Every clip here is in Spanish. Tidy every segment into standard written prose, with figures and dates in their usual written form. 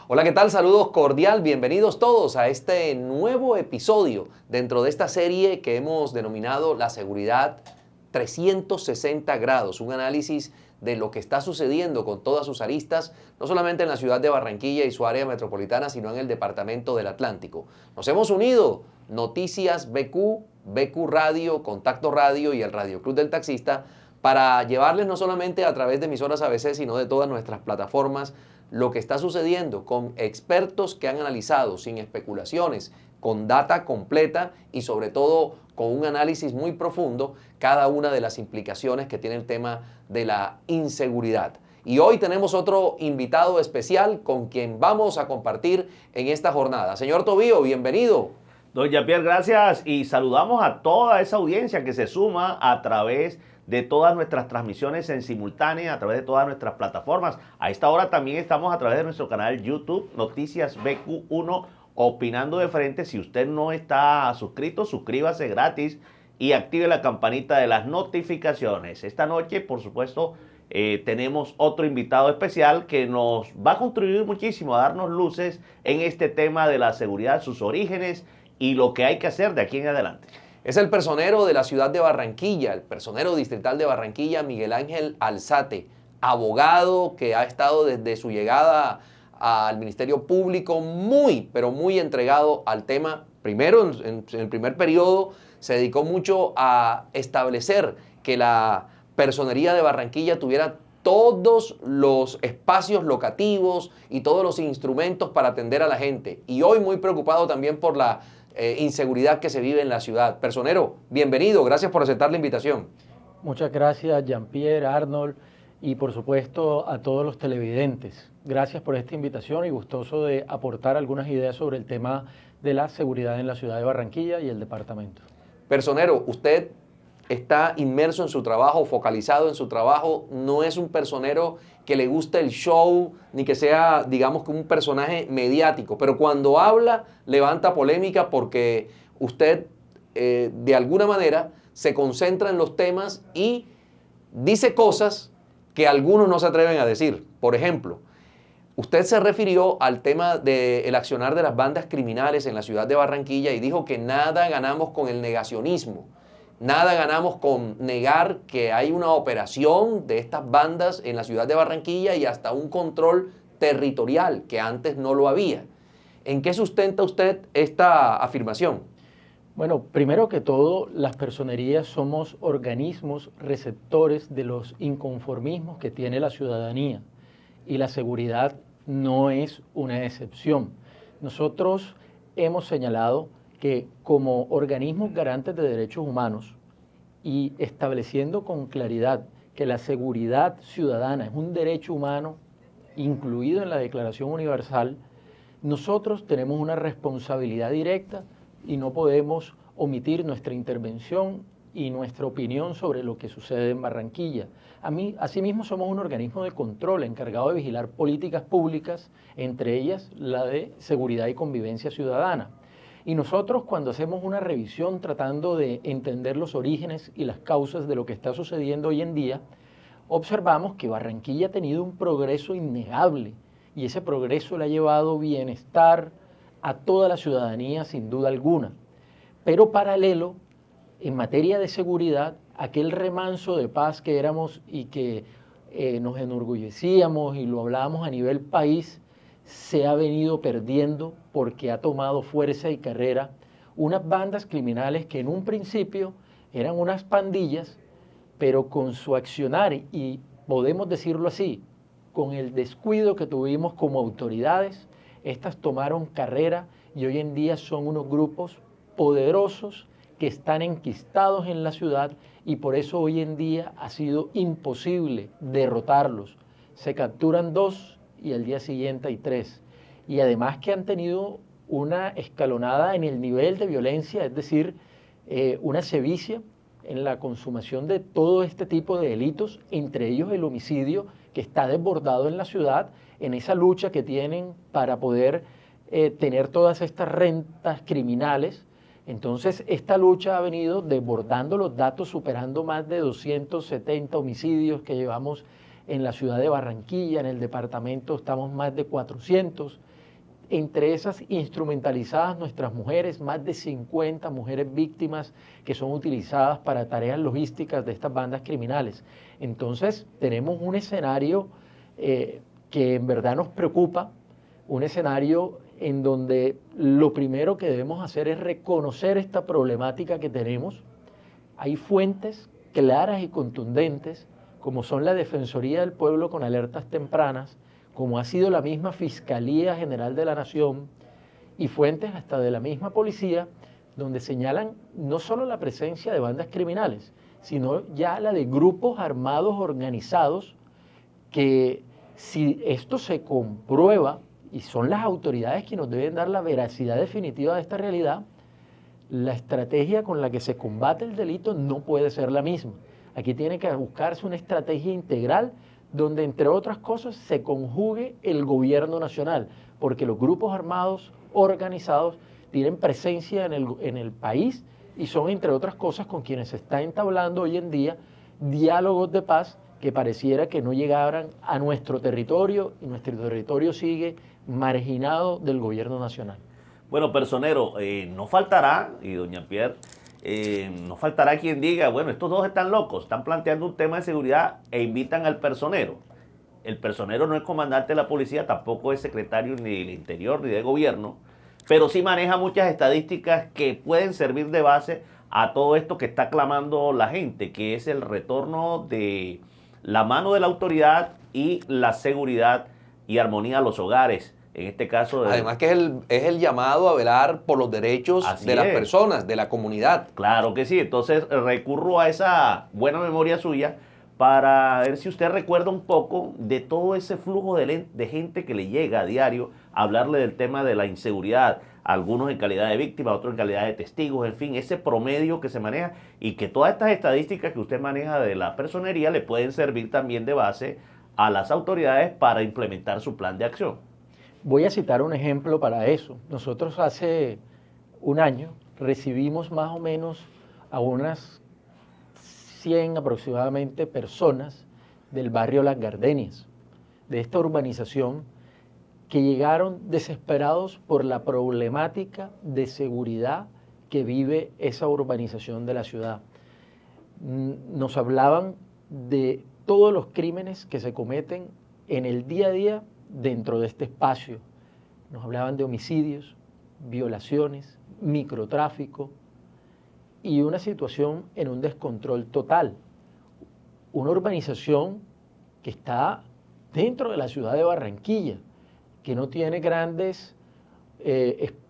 Hola, ¿qué tal? Saludos cordial, bienvenidos todos a este nuevo episodio dentro de esta serie que hemos denominado La Seguridad 360 grados, un análisis de lo que está sucediendo con todas sus aristas, no solamente en la ciudad de Barranquilla y su área metropolitana, sino en el departamento del Atlántico. Nos hemos unido Noticias BQ, BQ Radio, Contacto Radio y el Radio Club del Taxista para llevarles no solamente a través de emisoras ABC, sino de todas nuestras plataformas, lo que está sucediendo con expertos que han analizado sin especulaciones, con data completa y sobre todo con un análisis muy profundo cada una de las implicaciones que tiene el tema de la inseguridad. Y hoy tenemos otro invitado especial con quien vamos a compartir en esta jornada. Señor Tobío, bienvenido. Don Jean-Pierre, gracias y saludamos a toda esa audiencia que se suma a través de todas nuestras transmisiones en simultánea, a través de todas nuestras plataformas. A esta hora también estamos a través de nuestro canal YouTube, Noticias BQ1, opinando de frente. Si usted no está suscrito, suscríbase gratis y active la campanita de las notificaciones. Esta noche, por supuesto, tenemos otro invitado especial que nos va a contribuir muchísimo a darnos luces en este tema de la seguridad, sus orígenes y lo que hay que hacer de aquí en adelante. Es el personero de la ciudad de Barranquilla, el personero distrital de Barranquilla, Miguel Ángel Alzate, abogado que ha estado desde su llegada al Ministerio Público pero muy entregado al tema. Primero, en el primer periodo, se dedicó mucho a establecer que la personería de Barranquilla tuviera todos los espacios locativos y todos los instrumentos para atender a la gente. Y hoy muy preocupado también por la inseguridad que se vive en la ciudad. Personero, bienvenido, gracias por aceptar la invitación. Muchas gracias, Jean-Pierre, Arnold, y por supuesto a todos los televidentes. Gracias por esta invitación y gustoso de aportar algunas ideas sobre el tema de la seguridad en la ciudad de Barranquilla y el departamento. Personero, usted está inmerso en su trabajo, focalizado en su trabajo, no es un personero que le guste el show, ni que sea, digamos, que un personaje mediático, pero cuando habla levanta polémica porque usted, de alguna manera, se concentra en los temas y dice cosas que algunos no se atreven a decir. Por ejemplo, usted se refirió al tema del accionar de las bandas criminales en la ciudad de Barranquilla y dijo que nada ganamos con el negacionismo. Nada ganamos con negar que hay una operación de estas bandas en la ciudad de Barranquilla y hasta un control territorial que antes no lo había. ¿En qué sustenta usted esta afirmación? Bueno, primero que todo, las personerías somos organismos receptores de los inconformismos que tiene la ciudadanía y la seguridad no es una excepción. Nosotros hemos señalado que como organismos garantes de derechos humanos y estableciendo con claridad que la seguridad ciudadana es un derecho humano incluido en la Declaración Universal, nosotros tenemos una responsabilidad directa y no podemos omitir nuestra intervención y nuestra opinión sobre lo que sucede en Barranquilla. Asimismo, somos un organismo de control encargado de vigilar políticas públicas, entre ellas la de seguridad y convivencia ciudadana. Y nosotros, cuando hacemos una revisión tratando de entender los orígenes y las causas de lo que está sucediendo hoy en día, observamos que Barranquilla ha tenido un progreso innegable y ese progreso le ha llevado bienestar a toda la ciudadanía sin duda alguna. Pero paralelo, en materia de seguridad, aquel remanso de paz que éramos y que nos enorgullecíamos y lo hablábamos a nivel país, se ha venido perdiendo porque ha tomado fuerza y carrera unas bandas criminales que en un principio eran unas pandillas, pero con su accionar, y podemos decirlo así, con el descuido que tuvimos como autoridades, estas tomaron carrera y hoy en día son unos grupos poderosos que están enquistados en la ciudad y por eso hoy en día ha sido imposible derrotarlos. Se capturan 2 y al día siguiente hay 3. Y además que han tenido una escalonada en el nivel de violencia, es decir, una sevicia en la consumación de todo este tipo de delitos, entre ellos el homicidio que está desbordado en la ciudad, en esa lucha que tienen para poder tener todas estas rentas criminales. Entonces, esta lucha ha venido desbordando los datos, superando más de 270 homicidios que llevamos en la ciudad de Barranquilla, en el departamento estamos más de 400. Entre esas instrumentalizadas nuestras mujeres, más de 50 mujeres víctimas que son utilizadas para tareas logísticas de estas bandas criminales. Entonces tenemos un escenario que en verdad nos preocupa, un escenario en donde lo primero que debemos hacer es reconocer esta problemática que tenemos. Hay fuentes claras y contundentes, como son la Defensoría del Pueblo con alertas tempranas, como ha sido la misma Fiscalía General de la Nación, y fuentes hasta de la misma policía, donde señalan no solo la presencia de bandas criminales, sino ya la de grupos armados organizados que, si esto se comprueba, y son las autoridades quienes nos deben dar la veracidad definitiva de esta realidad, la estrategia con la que se combate el delito no puede ser la misma. Aquí tiene que buscarse una estrategia integral donde, entre otras cosas, se conjugue el gobierno nacional, porque los grupos armados organizados tienen presencia en el país y son, entre otras cosas, con quienes se está entablando hoy en día diálogos de paz que pareciera que no llegaran a nuestro territorio, y nuestro territorio sigue marginado del gobierno nacional. Bueno, personero, no faltará, y doña Pierre, no faltará quien diga, bueno, estos dos están locos, están planteando un tema de seguridad e invitan al personero. El personero no es comandante de la policía, tampoco es secretario ni del Interior ni de gobierno, pero sí maneja muchas estadísticas que pueden servir de base a todo esto que está clamando la gente, que es el retorno de la mano de la autoridad y la seguridad y armonía a los hogares. En este caso... Además que es el llamado a velar por los derechos de las personas, de la comunidad. Claro que sí. Entonces recurro a esa buena memoria suya para ver si usted recuerda un poco de todo ese flujo de gente que le llega a diario a hablarle del tema de la inseguridad. Algunos en calidad de víctima, otros en calidad de testigos, en fin, ese promedio que se maneja y que todas estas estadísticas que usted maneja de la personería le pueden servir también de base a las autoridades para implementar su plan de acción. Voy a citar un ejemplo para eso. Nosotros hace un año recibimos más o menos a unas 100 aproximadamente personas del barrio Las Gardenias, de esta urbanización, que llegaron desesperados por la problemática de seguridad que vive esa urbanización de la ciudad. Nos hablaban de todos los crímenes que se cometen en el día a día dentro de este espacio. Nos hablaban de homicidios, violaciones, microtráfico y una situación en un descontrol total. Una urbanización que está dentro de la ciudad de Barranquilla, que no tiene grandes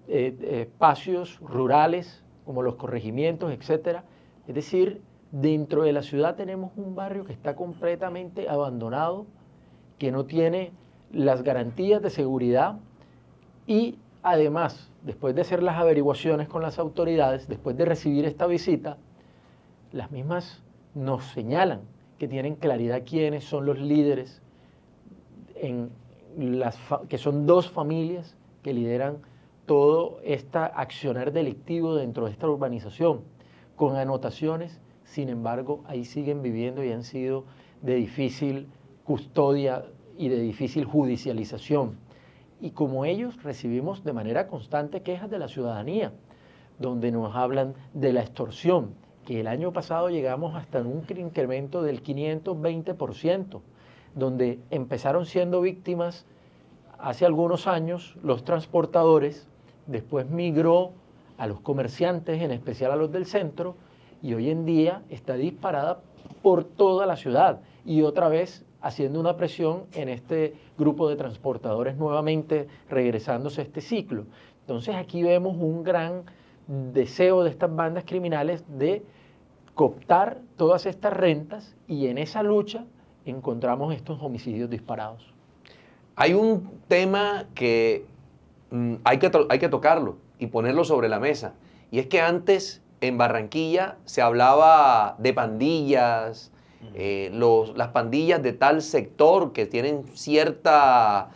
espacios rurales como los corregimientos, etc. Es decir, dentro de la ciudad tenemos un barrio que está completamente abandonado, que no tiene las garantías de seguridad y además, después de hacer las averiguaciones con las autoridades, después de recibir esta visita, las mismas nos señalan que tienen claridad quiénes son los líderes, que son dos familias que lideran todo este accionar delictivo dentro de esta urbanización, con anotaciones, sin embargo, ahí siguen viviendo y han sido de difícil custodia y de difícil judicialización. Y como ellos recibimos de manera constante quejas de la ciudadanía, donde nos hablan de la extorsión, que el año pasado llegamos hasta un incremento del 520%, donde empezaron siendo víctimas hace algunos años los transportadores, después migró a los comerciantes, en especial a los del centro, y hoy en día está disparada por toda la ciudad y otra vez haciendo una presión en este grupo de transportadores nuevamente regresándose a este ciclo. Entonces aquí vemos un gran deseo de estas bandas criminales de cooptar todas estas rentas y en esa lucha encontramos estos homicidios disparados. Hay un tema que hay que tocarlo y ponerlo sobre la mesa, y es que antes en Barranquilla se hablaba de pandillas, las pandillas de tal sector que tienen cierto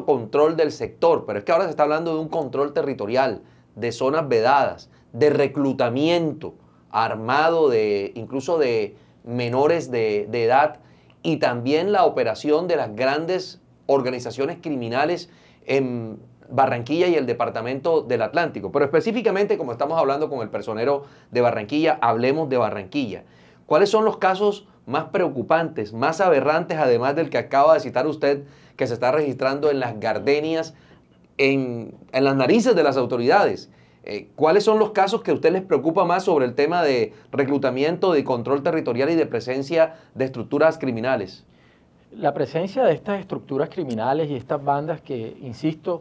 control del sector, pero es que ahora se está hablando de un control territorial, de zonas vedadas, de reclutamiento armado incluso de menores de edad, y también la operación de las grandes organizaciones criminales en Barranquilla y el departamento del Atlántico. Pero específicamente, como estamos hablando con el personero de Barranquilla, hablemos de Barranquilla. ¿Cuáles son los casos más preocupantes, más aberrantes, además del que acaba de citar usted, que se está registrando en las gardenias, en las narices de las autoridades? ¿Cuáles son los casos que a usted les preocupa más sobre el tema de reclutamiento, de control territorial y de presencia de estructuras criminales? La presencia de estas estructuras criminales y estas bandas que, insisto,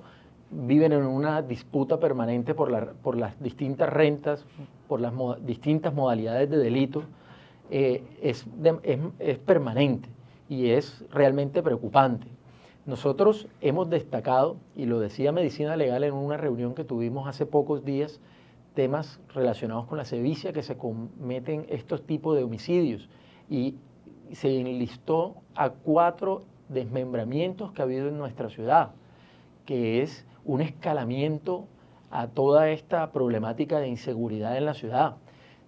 viven en una disputa permanente por las distintas rentas, por las distintas modalidades de delito, es permanente y es realmente preocupante. Nosotros hemos destacado, y lo decía Medicina Legal en una reunión que tuvimos hace pocos días, temas relacionados con la sevicia que se cometen estos tipos de homicidios, y se enlistó a 4 desmembramientos que ha habido en nuestra ciudad, que es un escalamiento a toda esta problemática de inseguridad en la ciudad.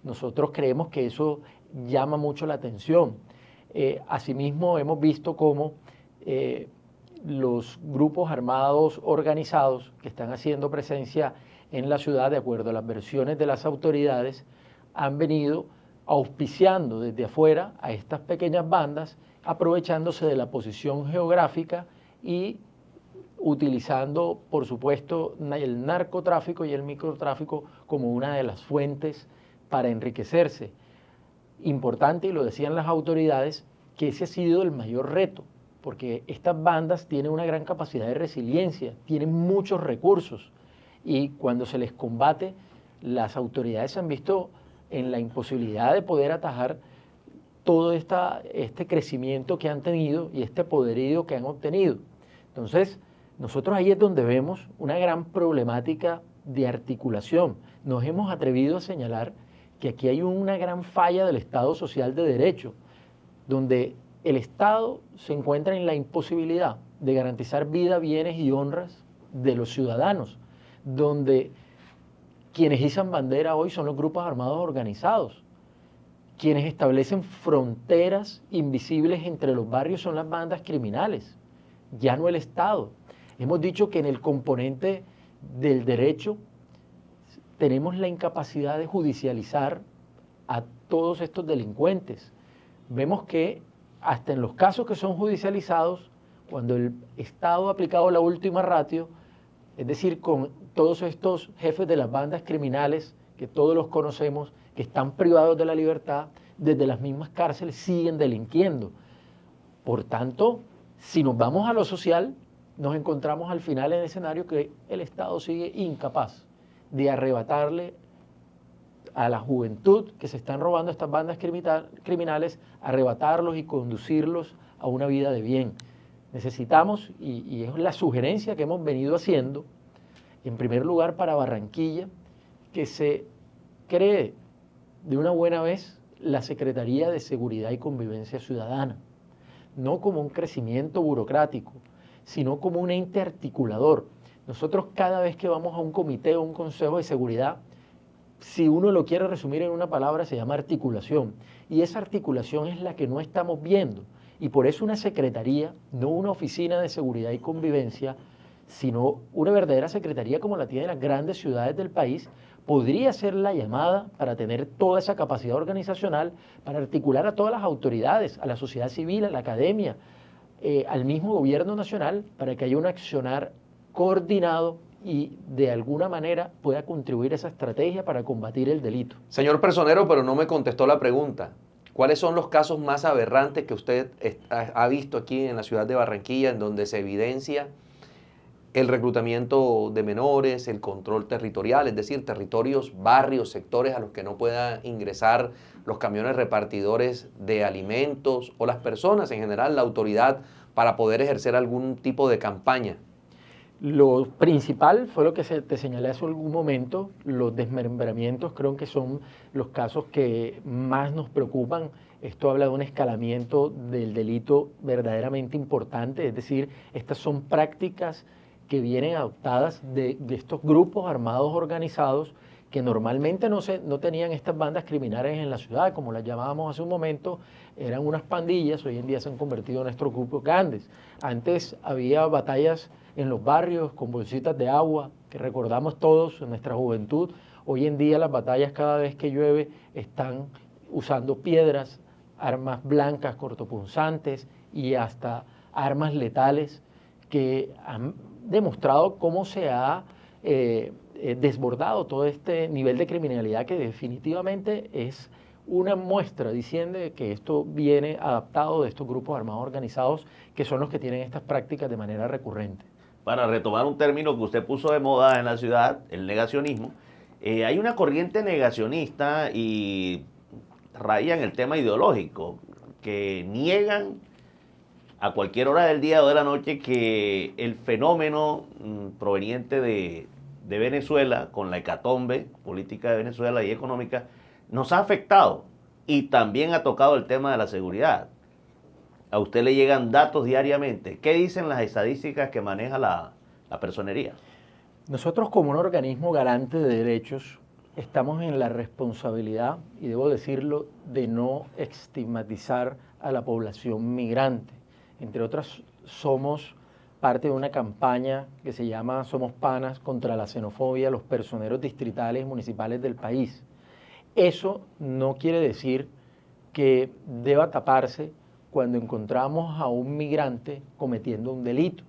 Nosotros creemos que eso llama mucho la atención. Asimismo, hemos visto cómo los grupos armados organizados que están haciendo presencia en la ciudad, de acuerdo a las versiones de las autoridades, han venido auspiciando desde afuera a estas pequeñas bandas, aprovechándose de la posición geográfica y utilizando, por supuesto, el narcotráfico y el microtráfico como una de las fuentes para enriquecerse. Importante, y lo decían las autoridades, que ese ha sido el mayor reto, porque estas bandas tienen una gran capacidad de resiliencia, tienen muchos recursos, y cuando se les combate, las autoridades se han visto en la imposibilidad de poder atajar todo este crecimiento que han tenido y este poderío que han obtenido. Entonces, nosotros ahí es donde vemos una gran problemática de articulación. Nos hemos atrevido a señalar que aquí hay una gran falla del Estado social de derecho, donde el Estado se encuentra en la imposibilidad de garantizar vida, bienes y honras de los ciudadanos, donde quienes izan bandera hoy son los grupos armados organizados, quienes establecen fronteras invisibles entre los barrios son las bandas criminales, ya no el Estado. Hemos dicho que en el componente del derecho tenemos la incapacidad de judicializar a todos estos delincuentes. Vemos que hasta en los casos que son judicializados, cuando el Estado ha aplicado la última ratio, es decir, con todos estos jefes de las bandas criminales, que todos los conocemos, que están privados de la libertad, desde las mismas cárceles siguen delinquiendo. Por tanto, si nos vamos a lo social, nos encontramos al final en el escenario que el Estado sigue incapaz de arrebatarle a la juventud que se están robando estas bandas criminales, arrebatarlos y conducirlos a una vida de bien. Necesitamos, y es la sugerencia que hemos venido haciendo, en primer lugar para Barranquilla, que se cree de una buena vez la Secretaría de Seguridad y Convivencia Ciudadana, no como un crecimiento burocrático, sino como un ente articulador. Nosotros cada vez que vamos a un comité o un consejo de seguridad, si uno lo quiere resumir en una palabra, se llama articulación. Y esa articulación es la que no estamos viendo. Y por eso una secretaría, no una oficina de seguridad y convivencia, sino una verdadera secretaría como la tienen las grandes ciudades del país, podría ser la llamada para tener toda esa capacidad organizacional, para articular a todas las autoridades, a la sociedad civil, a la academia, al mismo gobierno nacional, para que haya un accionar coordinado y de alguna manera pueda contribuir a esa estrategia para combatir el delito. Señor personero, pero no me contestó la pregunta. ¿Cuáles son los casos más aberrantes que usted ha visto aquí en la ciudad de Barranquilla, en donde se evidencia el reclutamiento de menores, el control territorial, es decir, territorios, barrios, sectores a los que no puedan ingresar los camiones repartidores de alimentos o las personas en general, la autoridad, para poder ejercer algún tipo de campaña? Lo principal fue lo que te señalé hace algún momento, los desmembramientos creo que son los casos que más nos preocupan. Esto habla de un escalamiento del delito verdaderamente importante, es decir, estas son prácticas que vienen adoptadas de estos grupos armados organizados que normalmente no tenían estas bandas criminales en la ciudad, como las llamábamos hace un momento, eran unas pandillas, hoy en día se han convertido en estos grupos grandes. Antes había batallas en los barrios con bolsitas de agua, que recordamos todos en nuestra juventud. Hoy en día las batallas cada vez que llueve están usando piedras, armas blancas cortopunzantes y hasta armas letales que han demostrado cómo se ha desbordado todo este nivel de criminalidad, que definitivamente es una muestra diciendo que esto viene adaptado de estos grupos armados organizados, que son los que tienen estas prácticas de manera recurrente. Para retomar un término que usted puso de moda en la ciudad, el negacionismo, hay una corriente negacionista y raya en el tema ideológico, que niegan a cualquier hora del día o de la noche que el fenómeno proveniente de Venezuela, con la hecatombe política de Venezuela y económica, nos ha afectado y también ha tocado el tema de la seguridad. A usted le llegan datos diariamente. ¿Qué dicen las estadísticas que maneja la personería? Nosotros, como un organismo garante de derechos, estamos en la responsabilidad, y debo decirlo, de no estigmatizar a la población migrante. Entre otras, somos parte de una campaña que se llama Somos Panas contra la xenofobia, los personeros distritales y municipales del país. Eso no quiere decir que deba taparse cuando encontramos a un migrante cometiendo un delito.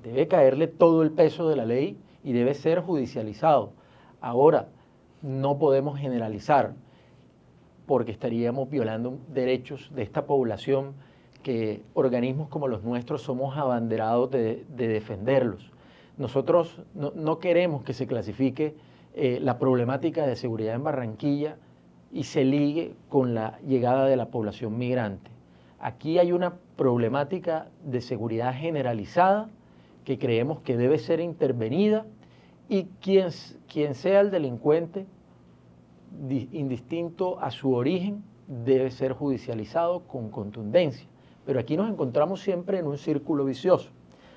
Debe caerle todo el peso de la ley y debe ser judicializado. Ahora, no podemos generalizar porque estaríamos violando derechos de esta población, que organismos como los nuestros somos abanderados de defenderlos. Nosotros no queremos que se clasifique la problemática de seguridad en Barranquilla y se ligue con la llegada de la población migrante. Aquí hay una problemática de seguridad generalizada que creemos que debe ser intervenida, y quien sea el delincuente, indistinto a su origen, debe ser judicializado con contundencia. Pero aquí nos encontramos siempre en un círculo vicioso.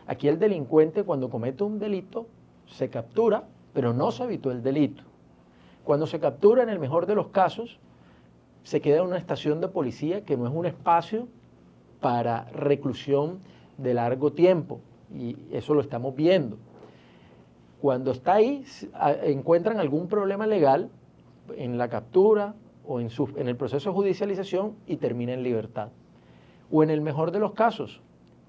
Aquí el delincuente, cuando comete un delito, se captura, pero no se evitó el delito. Cuando se captura, en el mejor de los casos, se queda en una estación de policía que no es un espacio para reclusión de largo tiempo, y eso lo estamos viendo. Cuando está ahí, encuentran algún problema legal en la captura o en el proceso de judicialización y termina en libertad. O en el mejor de los casos,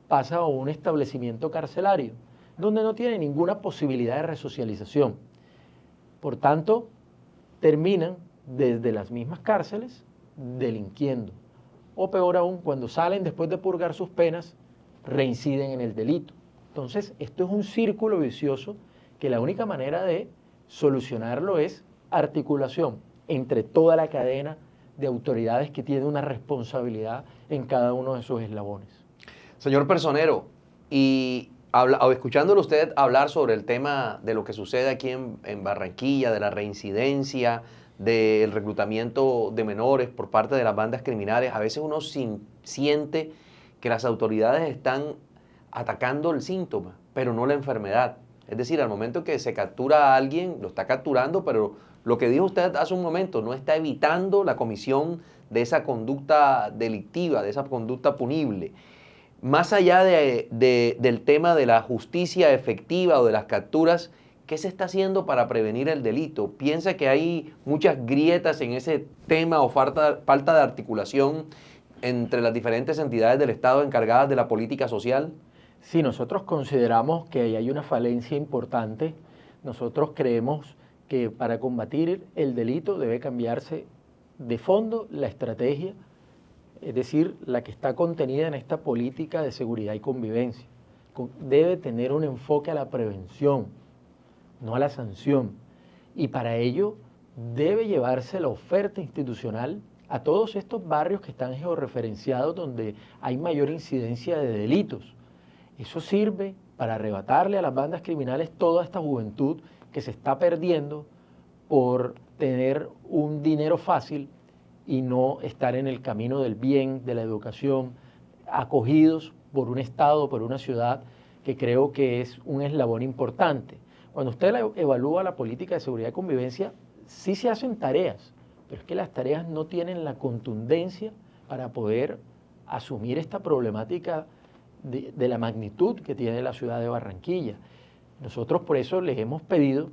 pasa a un establecimiento carcelario, donde no tiene ninguna posibilidad de resocialización. Por tanto, terminan desde las mismas cárceles delinquiendo. O peor aún, cuando salen después de purgar sus penas, reinciden en el delito. Entonces, esto es un círculo vicioso que la única manera de solucionarlo es articulación entre toda la cadena de autoridades que tienen una responsabilidad en cada uno de sus eslabones. Señor personero, y escuchándolo usted hablar sobre el tema de lo que sucede aquí en Barranquilla, de la reincidencia, del reclutamiento de menores por parte de las bandas criminales, a veces uno siente que las autoridades están atacando el síntoma, pero no la enfermedad. Es decir, al momento que se captura a alguien, lo está capturando, pero lo que dijo usted hace un momento, no está evitando la comisión de esa conducta delictiva, de esa conducta punible. Más allá del tema de la justicia efectiva o de las capturas, ¿qué se está haciendo para prevenir el delito? ¿Piensa que hay muchas grietas en ese tema o falta de articulación entre las diferentes entidades del Estado encargadas de la política social? Sí, nosotros consideramos que ahí hay una falencia importante. Nosotros creemos que para combatir el delito debe cambiarse de fondo la estrategia, es decir, la que está contenida en esta política de seguridad y convivencia. Debe tener un enfoque a la prevención, no a la sanción. Y para ello debe llevarse la oferta institucional a todos estos barrios que están georreferenciados donde hay mayor incidencia de delitos. Eso sirve para arrebatarle a las bandas criminales toda esta juventud que se está perdiendo por tener un dinero fácil y no estar en el camino del bien, de la educación, acogidos por un Estado, por una ciudad, que creo que es un eslabón importante. Cuando usted evalúa la política de seguridad y convivencia, sí se hacen tareas, pero es que las tareas no tienen la contundencia para poder asumir esta problemática de la magnitud que tiene la ciudad de Barranquilla. Nosotros por eso les hemos pedido,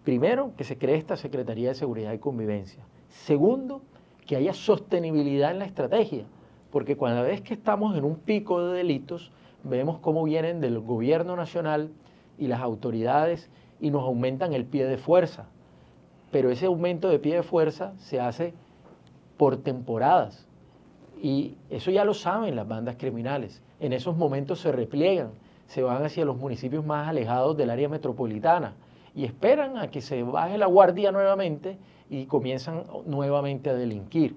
primero, que se cree esta Secretaría de Seguridad y Convivencia. Segundo, que haya sostenibilidad en la estrategia, porque cada vez que estamos en un pico de delitos, vemos cómo vienen del gobierno nacional y las autoridades y nos aumentan el pie de fuerza. Pero ese aumento de pie de fuerza se hace por temporadas. Y eso ya lo saben las bandas criminales. En esos momentos se repliegan, se van hacia los municipios más alejados del área metropolitana y esperan a que se baje la guardia nuevamente y comienzan nuevamente a delinquir.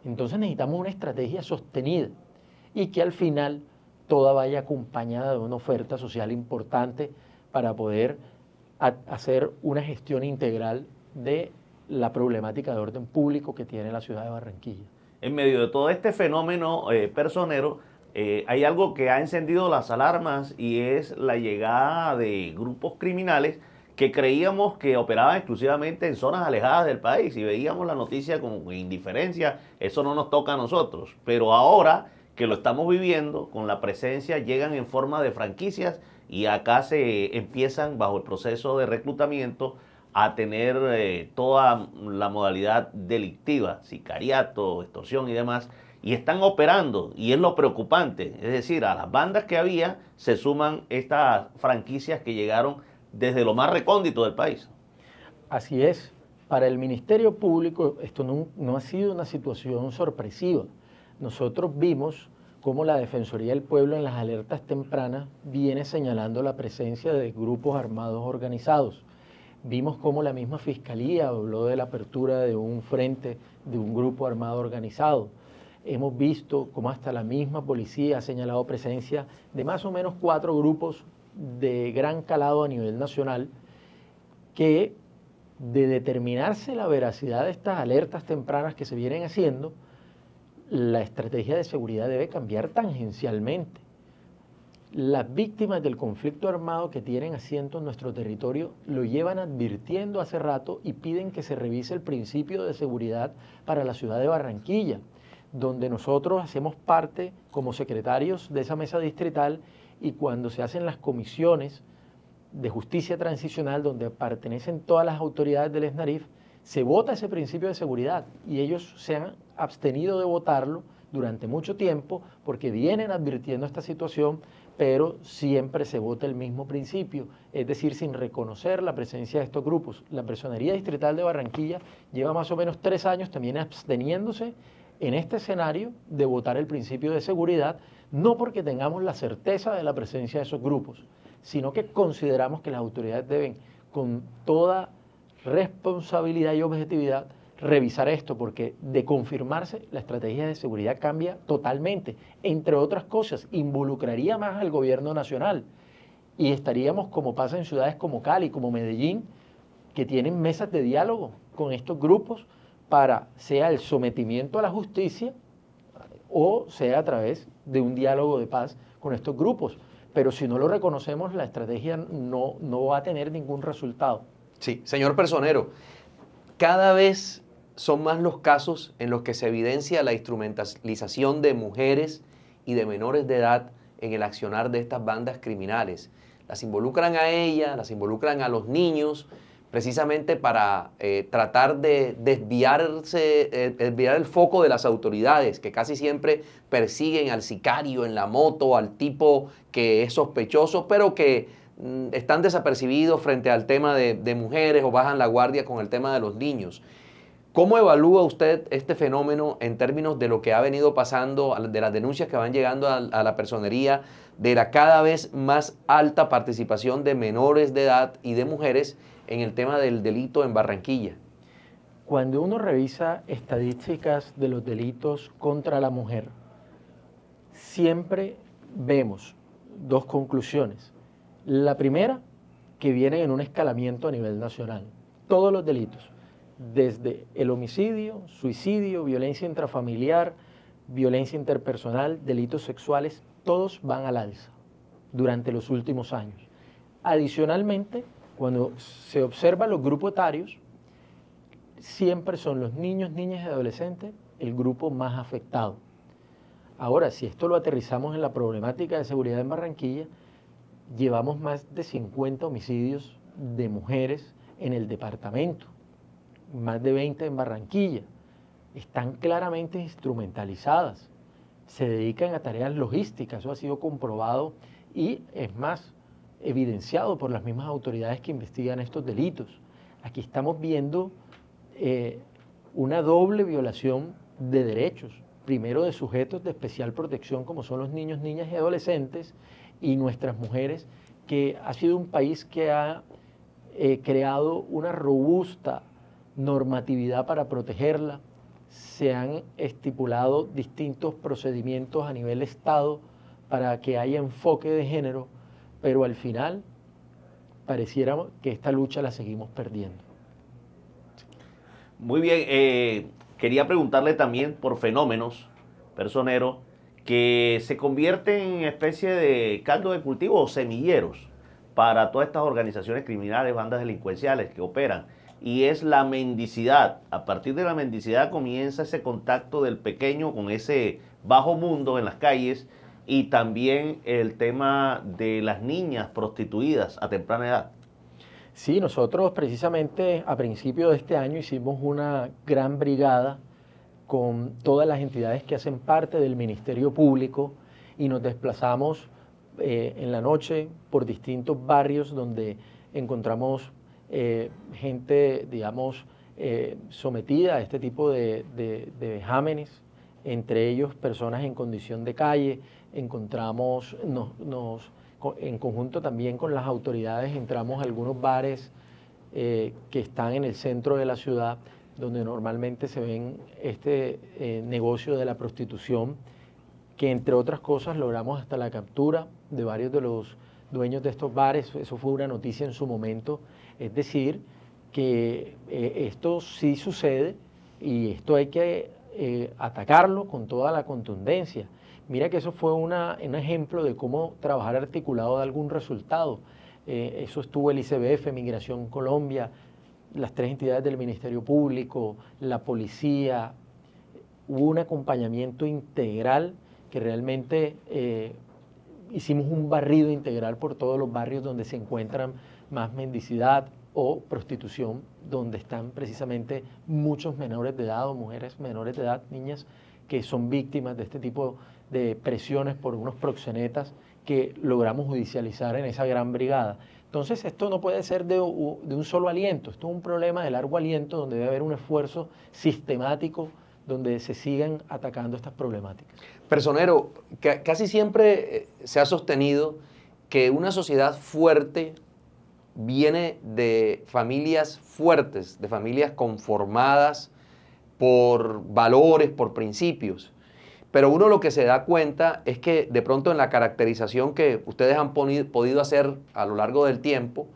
Entonces necesitamos una estrategia sostenida y que al final toda vaya acompañada de una oferta social importante para poder hacer una gestión integral de la problemática de orden público que tiene la ciudad de Barranquilla. En medio de todo este fenómeno personero, hay algo que ha encendido las alarmas y es la llegada de grupos criminales que creíamos que operaban exclusivamente en zonas alejadas del país y veíamos la noticia como indiferencia, eso no nos toca a nosotros. Pero ahora que lo estamos viviendo, con la presencia, llegan en forma de franquicias y acá se empiezan bajo el proceso de reclutamiento a tener toda la modalidad delictiva, sicariato, extorsión y demás, y están operando, y es lo preocupante, es decir, a las bandas que había se suman estas franquicias que llegaron desde lo más recóndito del país. Así es, para el Ministerio Público esto no ha sido una situación sorpresiva. Nosotros vimos cómo la Defensoría del Pueblo en las alertas tempranas viene señalando la presencia de grupos armados organizados. Vimos cómo la misma Fiscalía habló de la apertura de un frente de un grupo armado organizado. Hemos visto cómo hasta la misma policía ha señalado presencia de más o menos 4 grupos de gran calado a nivel nacional que, de determinarse la veracidad de estas alertas tempranas que se vienen haciendo, la estrategia de seguridad debe cambiar tangencialmente. Las víctimas del conflicto armado que tienen asiento en nuestro territorio lo llevan advirtiendo hace rato y piden que se revise el principio de seguridad para la ciudad de Barranquilla, donde nosotros hacemos parte como secretarios de esa mesa distrital, y cuando se hacen las comisiones de justicia transicional donde pertenecen todas las autoridades del SNARIF, se vota ese principio de seguridad y ellos se han abstenido de votarlo durante mucho tiempo porque vienen advirtiendo esta situación, pero siempre se vota el mismo principio, es decir, sin reconocer la presencia de estos grupos. La Personería Distrital de Barranquilla lleva más o menos 3 años también absteniéndose en este escenario de votar el principio de seguridad, no porque tengamos la certeza de la presencia de esos grupos, sino que consideramos que las autoridades deben, con toda responsabilidad y objetividad, revisar esto, porque de confirmarse, la estrategia de seguridad cambia totalmente. Entre otras cosas, involucraría más al gobierno nacional y estaríamos, como pasa en ciudades como Cali, como Medellín, que tienen mesas de diálogo con estos grupos para, sea el sometimiento a la justicia o sea a través de un diálogo de paz con estos grupos. Pero si no lo reconocemos, la estrategia no va a tener ningún resultado. Sí, señor Personero, cada vez son más los casos en los que se evidencia la instrumentalización de mujeres y de menores de edad en el accionar de estas bandas criminales. Las involucran a ellas, las involucran a los niños, precisamente para tratar de desviar el foco de las autoridades, que casi siempre persiguen al sicario en la moto, al tipo que es sospechoso, pero que están desapercibidos frente al tema de mujeres o bajan la guardia con el tema de los niños. ¿Cómo evalúa usted este fenómeno en términos de lo que ha venido pasando, de las denuncias que van llegando a la personería, de la cada vez más alta participación de menores de edad y de mujeres en el tema del delito en Barranquilla? Cuando uno revisa estadísticas de los delitos contra la mujer, siempre vemos 2 conclusiones. La primera, que viene en un escalamiento a nivel nacional. Todos los delitos, desde el homicidio, suicidio, violencia intrafamiliar, violencia interpersonal, delitos sexuales, todos van al alza durante los últimos años. Adicionalmente, cuando se observan los grupos etarios, siempre son los niños, niñas y adolescentes el grupo más afectado. Ahora, si esto lo aterrizamos en la problemática de seguridad en Barranquilla, llevamos más de 50 homicidios de mujeres en el departamento, más de 20 en Barranquilla. Están claramente instrumentalizadas, se dedican a tareas logísticas, eso ha sido comprobado y es más, evidenciado por las mismas autoridades que investigan estos delitos. Aquí estamos viendo una doble violación de derechos, primero de sujetos de especial protección como son los niños, niñas y adolescentes y nuestras mujeres, que ha sido un país que ha creado una robusta normatividad para protegerla. Se han estipulado distintos procedimientos a nivel Estado para que haya enfoque de género, pero al final pareciera que esta lucha la seguimos perdiendo. Muy bien, quería preguntarle también por fenómenos, personero, que se convierten en especie de caldo de cultivo o semilleros para todas estas organizaciones criminales, bandas delincuenciales que operan, y es la mendicidad. A partir de la mendicidad comienza ese contacto del pequeño con ese bajo mundo en las calles, y también el tema de las niñas prostituidas a temprana edad. Sí, nosotros precisamente a principios de este año hicimos una gran brigada con todas las entidades que hacen parte del Ministerio Público y nos desplazamos en la noche por distintos barrios donde encontramos gente, digamos, sometida a este tipo de vejámenes, entre ellos personas en condición de calle. Encontramos, en conjunto también con las autoridades, entramos a algunos bares que están en el centro de la ciudad, donde normalmente se ven este negocio de la prostitución, que entre otras cosas logramos hasta la captura de varios de los dueños de estos bares. Eso fue una noticia en su momento. Es decir, que esto sí sucede y esto hay que atacarlo con toda la contundencia. Mira que eso fue un ejemplo de cómo trabajar articulado da algún resultado. Eso estuvo el ICBF, Migración Colombia, las 3 entidades del Ministerio Público, la policía. Hubo un acompañamiento integral que realmente hicimos un barrido integral por todos los barrios donde se encuentran más mendicidad o prostitución, donde están precisamente muchos menores de edad o mujeres menores de edad, niñas, que son víctimas de este tipo de presiones por unos proxenetas que logramos judicializar en esa gran brigada. Entonces esto no puede ser de un solo aliento, esto es un problema de largo aliento donde debe haber un esfuerzo sistemático donde se sigan atacando estas problemáticas. Personero, casi siempre se ha sostenido que una sociedad fuerte viene de familias fuertes, de familias conformadas por valores, por principios. Pero uno lo que se da cuenta es que de pronto en la caracterización que ustedes han podido hacer a lo largo del tiempo,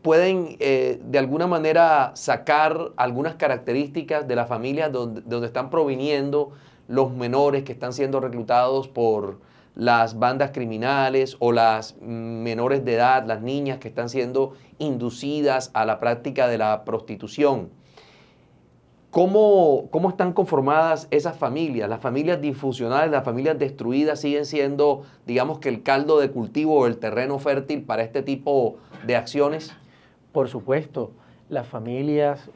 pueden de alguna manera sacar algunas características de las familias donde están proviniendo los menores que están siendo reclutados por las bandas criminales o las menores de edad, las niñas que están siendo inducidas a la práctica de la prostitución. ¿Cómo están conformadas esas familias? Las familias disfuncionales, las familias destruidas siguen siendo, digamos que el caldo de cultivo o el terreno fértil para este tipo de acciones. Por supuesto, las familias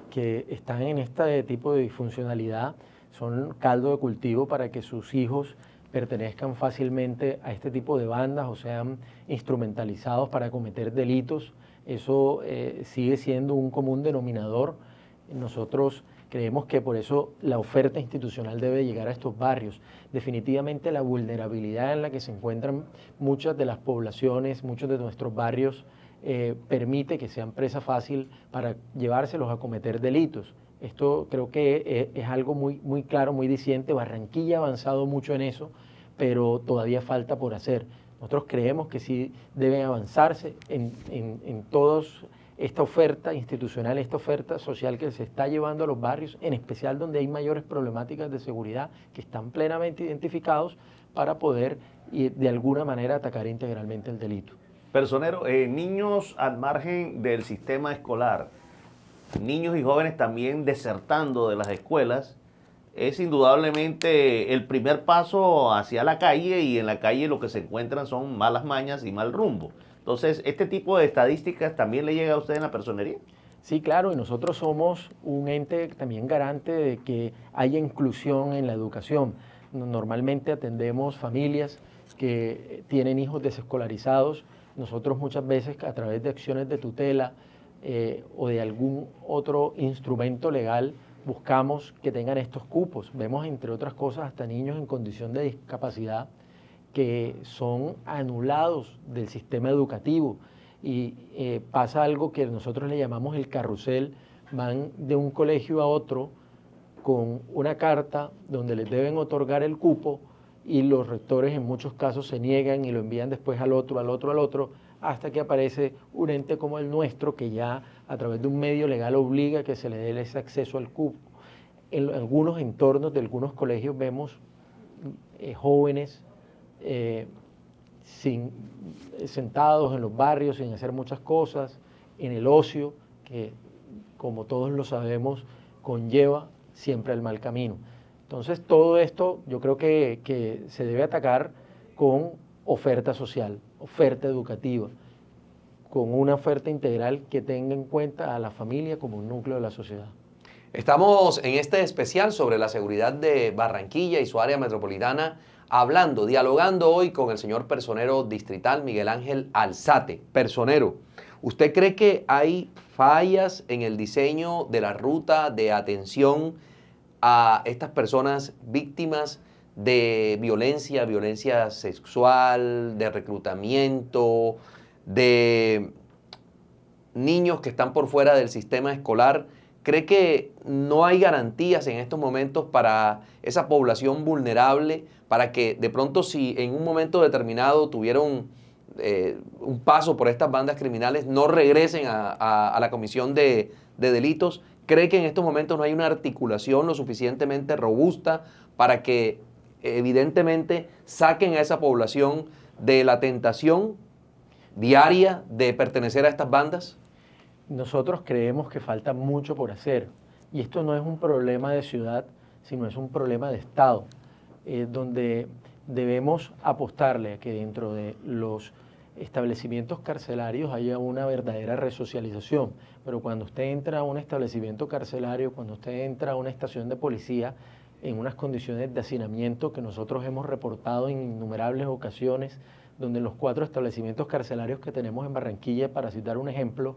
que están en este tipo de disfuncionalidad son caldo de cultivo para que sus hijos pertenezcan fácilmente a este tipo de bandas o sean instrumentalizados para cometer delitos. Eso sigue siendo un común denominador. Nosotros creemos que por eso la oferta institucional debe llegar a estos barrios. Definitivamente la vulnerabilidad en la que se encuentran muchas de las poblaciones, muchos de nuestros barrios, permite que sean presa fácil para llevárselos a cometer delitos. Esto creo que es algo muy claro, muy diciente. Barranquilla ha avanzado mucho en eso, pero todavía falta por hacer. Nosotros creemos que sí debe avanzarse en todos esta oferta institucional, esta oferta social que se está llevando a los barrios, en especial donde hay mayores problemáticas de seguridad que están plenamente identificados para poder de alguna manera atacar integralmente el delito. Personero, niños al margen del sistema escolar, niños y jóvenes también desertando de las escuelas, es indudablemente el primer paso hacia la calle, y en la calle lo que se encuentran son malas mañas y mal rumbo. Entonces, ¿este tipo de estadísticas también le llega a usted en la personería? Sí, claro, y nosotros somos un ente también garante de que haya inclusión en la educación. Normalmente atendemos familias que tienen hijos desescolarizados. Nosotros muchas veces a través de acciones de tutela o de algún otro instrumento legal buscamos que tengan estos cupos. Vemos, entre otras cosas, hasta niños en condición de discapacidad que son anulados del sistema educativo. Y pasa algo que nosotros le llamamos el carrusel. Van de un colegio a otro con una carta donde les deben otorgar el cupo, y los rectores en muchos casos se niegan y lo envían después al otro, hasta que aparece un ente como el nuestro que ya a través de un medio legal obliga que se le dé ese acceso al cupo. En algunos entornos de algunos colegios vemos jóvenes sentados en los barrios sin hacer muchas cosas, en el ocio, que como todos lo sabemos conlleva siempre el mal camino. Entonces todo esto yo creo que se debe atacar con oferta social, oferta educativa, con una oferta integral que tenga en cuenta a la familia como un núcleo de la sociedad. Estamos en este especial sobre la seguridad de Barranquilla y su área metropolitana, dialogando hoy con el señor personero distrital Miguel Ángel Alzate. Personero, ¿usted cree que hay fallas en el diseño de la ruta de atención a estas personas víctimas de violencia sexual, de reclutamiento, de niños que están por fuera del sistema escolar? ¿Cree que no hay garantías en estos momentos para esa población vulnerable, para que de pronto, si en un momento determinado tuvieron un paso por estas bandas criminales, no regresen a la comisión de delitos? ¿Cree que en estos momentos no hay una articulación lo suficientemente robusta para que evidentemente saquen a esa población de la tentación diaria de pertenecer a estas bandas? Nosotros creemos que falta mucho por hacer, y esto no es un problema de ciudad, sino es un problema de Estado, donde debemos apostarle a que dentro de los establecimientos carcelarios haya una verdadera resocialización. Pero cuando usted entra a un establecimiento carcelario, cuando usted entra a una estación de policía en unas condiciones de hacinamiento que nosotros hemos reportado en innumerables ocasiones, donde en los 4 establecimientos carcelarios que tenemos en Barranquilla, para citar un ejemplo,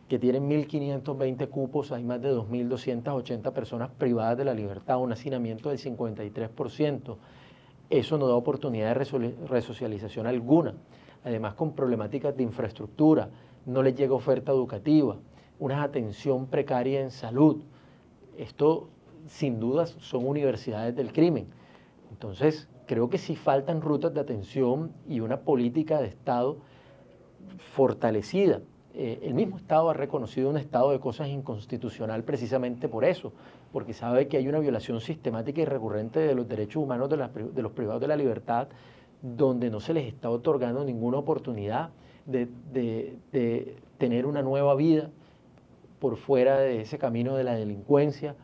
que tienen 1.520 cupos, hay más de 2.280 personas privadas de la libertad, un hacinamiento del 53%. Eso no da oportunidad de resocialización alguna. Además, con problemáticas de infraestructura, no les llega oferta educativa, una atención precaria en salud. Esto, sin dudas, son universidades del crimen. Entonces, creo que sí faltan rutas de atención y una política de Estado fortalecida. El mismo Estado ha reconocido un estado de cosas inconstitucional precisamente por eso, porque sabe que hay una violación sistemática y recurrente de los derechos humanos de los privados de la libertad, donde no se les está otorgando ninguna oportunidad de tener una nueva vida por fuera de ese camino de la delincuencia,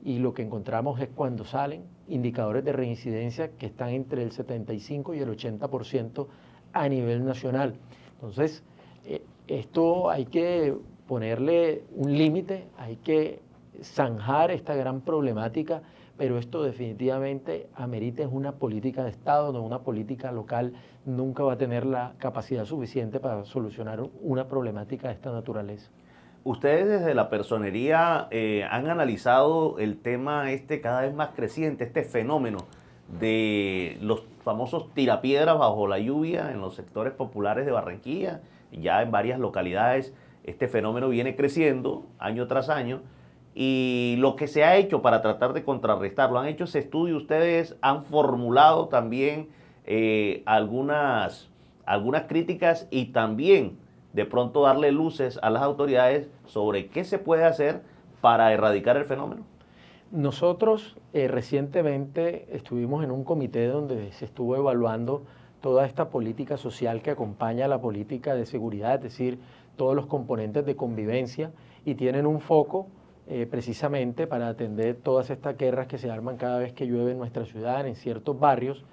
y lo que encontramos es, cuando salen, indicadores de reincidencia que están entre el 75 y el 80% a nivel nacional. Entonces, esto hay que ponerle un límite, hay que zanjar esta gran problemática, pero esto definitivamente amerita una política de Estado, no una política local. Nunca va a tener la capacidad suficiente para solucionar una problemática de esta naturaleza. Ustedes desde la personería han analizado el tema cada vez más creciente, este fenómeno de los famosos tirapiedras bajo la lluvia en los sectores populares de Barranquilla. Ya en varias localidades este fenómeno viene creciendo año tras año, y lo que se ha hecho para tratar de contrarrestarlo, han hecho ese estudio, ustedes han formulado también algunas críticas, y también de pronto darle luces a las autoridades sobre qué se puede hacer para erradicar el fenómeno. Nosotros recientemente estuvimos en un comité donde se estuvo evaluando toda esta política social que acompaña a la política de seguridad, es decir, todos los componentes de convivencia, y tienen un foco precisamente para atender todas estas guerras que se arman cada vez que llueve en nuestra ciudad, en ciertos barrios.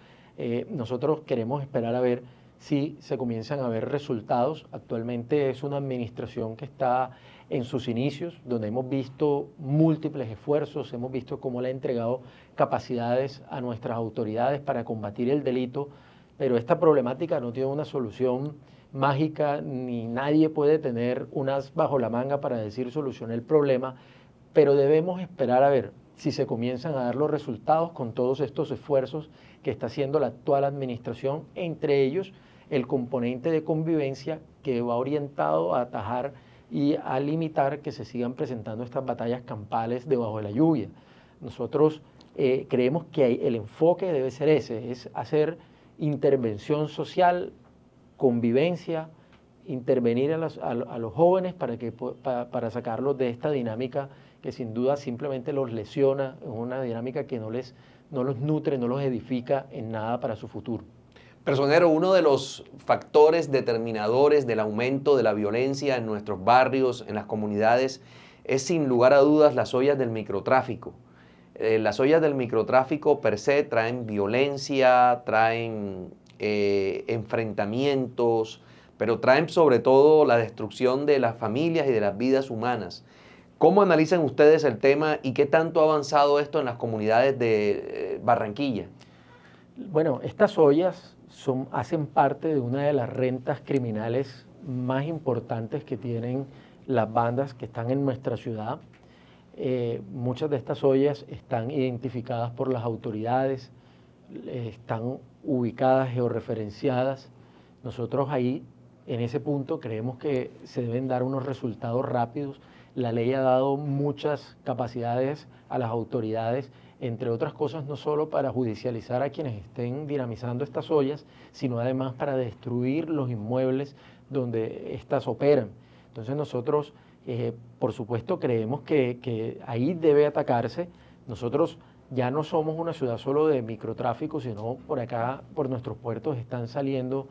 Nosotros queremos esperar a ver si se comienzan a ver resultados. Actualmente es una administración que está en sus inicios, donde hemos visto múltiples esfuerzos, hemos visto cómo le ha entregado capacidades a nuestras autoridades para combatir el delito, pero esta problemática no tiene una solución mágica, ni nadie puede tener un as bajo la manga para decir solucioné el problema, pero debemos esperar a ver si se comienzan a dar los resultados con todos estos esfuerzos que está haciendo la actual administración, entre ellos el componente de convivencia que va orientado a atajar y a limitar que se sigan presentando estas batallas campales debajo de la lluvia. Nosotros creemos que el enfoque debe ser ese, es hacer intervención social, convivencia, intervenir a los jóvenes para sacarlos de esta dinámica que sin duda simplemente los lesiona, es una dinámica que no los nutre, no los edifica en nada para su futuro. Personero, uno de los factores determinadores del aumento de la violencia en nuestros barrios, en las comunidades, es sin lugar a dudas las ollas del microtráfico. Las ollas del microtráfico per se traen violencia, traen enfrentamientos, pero traen sobre todo la destrucción de las familias y de las vidas humanas. ¿Cómo analizan ustedes el tema y qué tanto ha avanzado esto en las comunidades de Barranquilla? Bueno, estas ollas hacen parte de una de las rentas criminales más importantes que tienen las bandas que están en nuestra ciudad. Muchas de estas ollas están identificadas por las autoridades, están ubicadas, georreferenciadas. Nosotros ahí, en ese punto, creemos que se deben dar unos resultados rápidos. La ley ha dado muchas capacidades a las autoridades, entre otras cosas, no solo para judicializar a quienes estén dinamizando estas ollas, sino además para destruir los inmuebles donde éstas operan. Entonces nosotros, por supuesto, creemos que ahí debe atacarse. Nosotros ya no somos una ciudad solo de microtráfico, sino por acá, por nuestros puertos, están saliendo